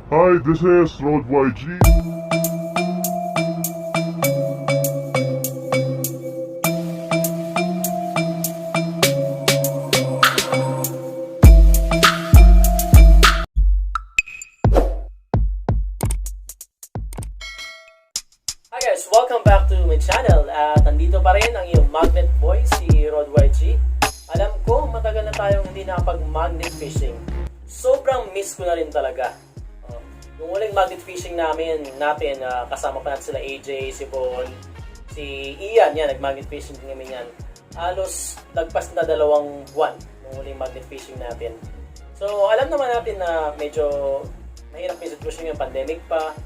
Hi, this is Road YG. Hi guys, welcome back to my channel. At nandito pa rin ang iyong magnet boy, si Rod YG. Alam ko, matagal na tayong hindi nakapag-magnet fishing. Sobrang miss ko na rin talaga. Yung uling magnet fishing natin, kasama pa natin sila AJ, si Bon, si Ian, yan, nag-magnet fishing din kami yan. Halos lagpas na 2 buwan yung uling magnet fishing natin. So, alam naman natin na medyo mahirap yung sitwasyon yung pandemic pa.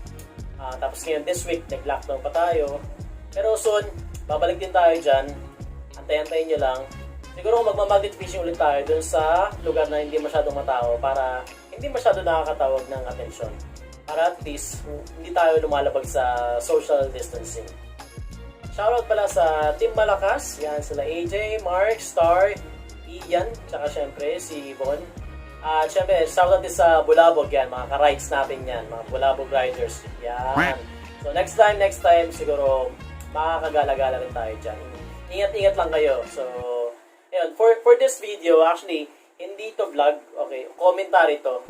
Tapos ngayon this week, nag-lockdown pa tayo. Pero soon, babalik din tayo dyan. Antay-antayin nyo lang. Siguro magmamagnet fishing ulit tayo dun sa lugar na hindi masyadong matao para hindi masyado nakakatawag ng atensyon. Para at least, hindi tayo lumalabag sa social distancing. Shoutout pala sa Team Malakas. Yan sila AJ, Mark, Star, Ian, tsaka syempre si Bon. At syempre, shoutout din sa Bulabog yan, mga ka-rides natin yan, mga Bulabog riders. Yan. So next time, siguro makakagala-gala rin tayo dyan. Ingat-ingat lang kayo. So, ayun, for this video, actually, hindi to vlog, okay, commentary to.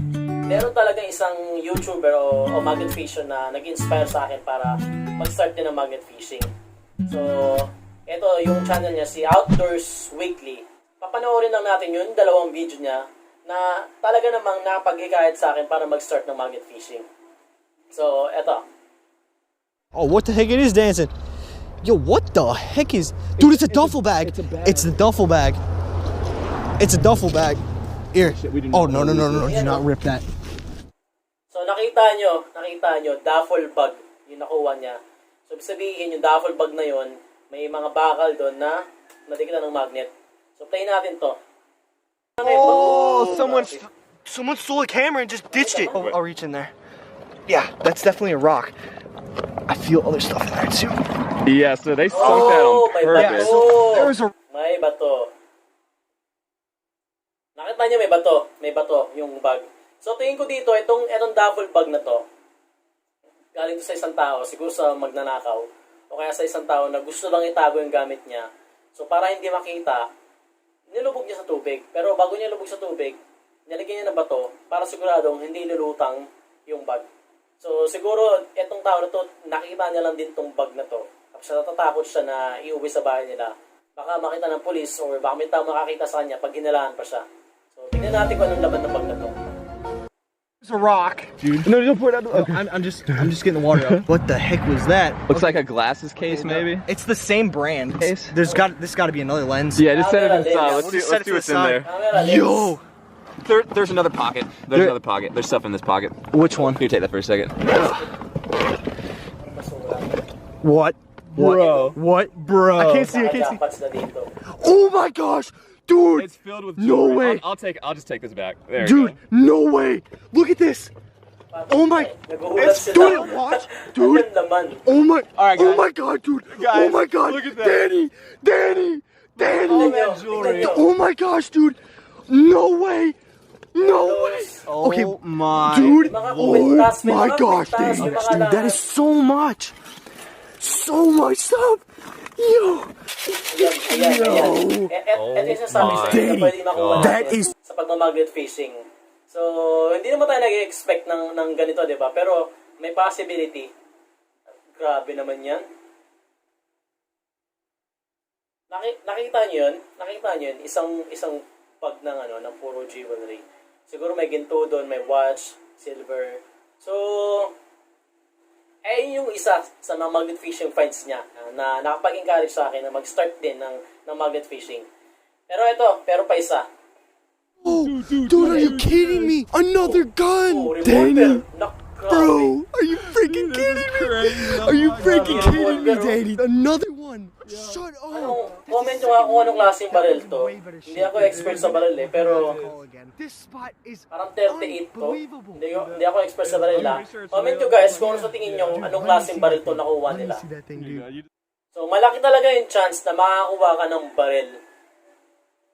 Meron talagang isang YouTuber o magnet fisher na nag-inspire sa akin para mag-start din ng magnet fishing. So, ito yung channel niya, si Outdoors Weekly. Papanoorin lang natin yung 2 video niya na talaga namang napaghikayat sa akin para mag-start ng magnet fishing. So, eto. Oh, what the heck it is dancing? Yo, what the heck is... Dude, it's a duffel bag. It's the duffel bag. It's a duffel bag. Here. Oh, no. Do not rip that. So, nakita nyo, duffel bag yung nakuha niya. So, sabihin, yung duffel bag na yon may mga bakal doon na nadikitan ng magnet. So, play natin to. Oh, someone stole a camera and just ditched it. Oh, I'll reach in there. Yeah, that's definitely a rock. I feel other stuff in there too. Yeah, so they sunk that on may purpose. bato. There's a... May bato. Nakita niyo may bato yung bag. So tingin ko dito, itong duffel bag na to, galing to sa isang tao, siguro sa magnanakaw, o kaya sa isang tao na gusto lang itago yung gamit niya. So para hindi makita, nilubog niya sa tubig. Pero bago niya lubog sa tubig, nilagyan niya ng bato para siguradong hindi lulutang yung bag. So siguro, itong tao na to, nakita niya lang din tong bag na to. Tapos natatakot siya na iuwi sa bahay nila. Baka makita ng pulis or baka may tao makakita sa kanya pag ginalaan pa siya. So tingnan natin kung anong laman ng bag na to. There's a rock. Dude. No, don't put it out. I'm just getting the water out. What the heck was that? Looks like a glasses case, maybe. It's the same brand. Case? This got to be another lens. Yeah, just set it inside. We'll Let's set it see to what's the in side. there. Yo. There's another pocket. There's another pocket. There's stuff in this pocket. Which one? Can you take that for a second? What? Bro. What, bro? I can't see. Nakajackpots na dito. Oh my gosh, dude! It's filled with No jewelry. way. I'll just take this back. There Dude, you no way! Look at this! Oh my! Naguhulat It's sila. dude, watch, dude! Anong laman? Oh my! Alright, Oh guys. my God, dude! Guys, Oh my God! look at that. Danny! Tingnan nyo, tingnan nyo. Oh my gosh, dude! No way! No way! go. Okay, my. Dude! Mga Oh kwintas, may my mga gosh, kwintas, Danny! may mga Dude, that is so much! So much stuff! Yo! Ayan. Ito yung sasabi sa inyo na pwede makuha That natin is- sa pagmamagnet fishing. So, hindi naman tayo nag-expect ng ganito, di ba? Pero, may possibility. Grabe naman yan. Nakita niyo yun? Isang bag ng puro jewelry. Siguro may ginto doon, may watch, silver. So, yung isa sa mga magnet fishing finds niya na nakapag-encourage sa akin na mag-start din ng magnet fishing. Pero pa isa. Oh, dude, are you kidding me? Another gun! Revolver. Danny! Grabe. Bro, are you freaking kidding me? Are you freaking kidding me, Danny? Another one! Shut up! Comment nyo nga kung anong klaseng baril to. Hindi ako expert sa baril pero This spot is parang 38 to. Hindi ako expert sa baril Comment nyo guys kung ano sa tingin nyo anong klaseng baril to nakuha nila. So malaki talaga yung chance na makakuha ka ng baril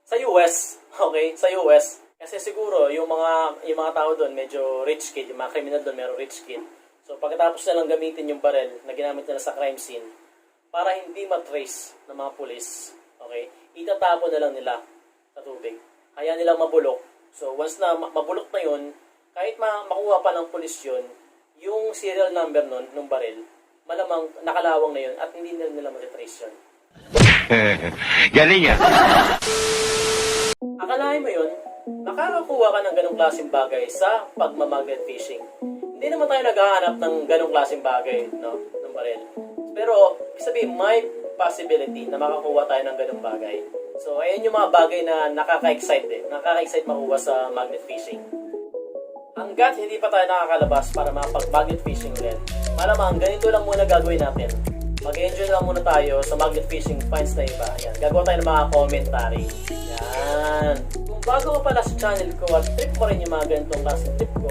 sa US. Okay? Sa US. Kasi siguro, yung mga tao doon, medyo rich kid, yung mga criminal doon, meron rich kid. So, pagkatapos na lang gamitin yung barrel na ginamit nila sa crime scene, para hindi matrace ng mga pulis, okay, itatapon na lang nila sa tubig. Hayaan nilang mabulok. So, once na mabulok na yun, kahit makuha pa ng pulis yun, yung serial number nun, nung barrel, malamang nakalawang na yun at hindi nila matitrace yun. Galing yan. Akalain mo yun, nakakakuha ka ng ganong klaseng bagay sa pagmamagnet fishing. Hindi naman tayo naghahanap ng ganong klaseng bagay, no, ng baril. Pero, sabihin, may possibility na makakuha tayo ng ganong bagay. So, ayan yung mga bagay na nakaka-excite Nakaka-excite makuha sa magnet fishing. Hanggat hindi pa tayo nakakalabas para makapag-magnet fishing ulit, malamang ganito lang muna gagawin natin. Mag-enjoy lang muna tayo sa magnet fishing finds na iba. Ayan, gagawa tayo ng mga commentary. Yan. Kung bago ka pala sa channel ko at trip mo rin yung mga ganitong klaseng tip ko,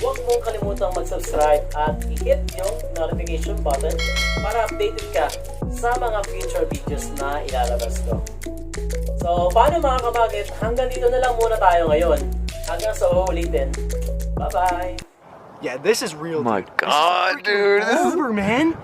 huwag mong kalimutang mag-subscribe at i-hit yung notification button para updated ka sa mga future videos na ilalabas ko. So, paano mga kamagnet? Hanggang dito na lang muna tayo ngayon. Hanggang sa uulitin. Bye-bye! Yeah, this is real. My God, dude. Over, man.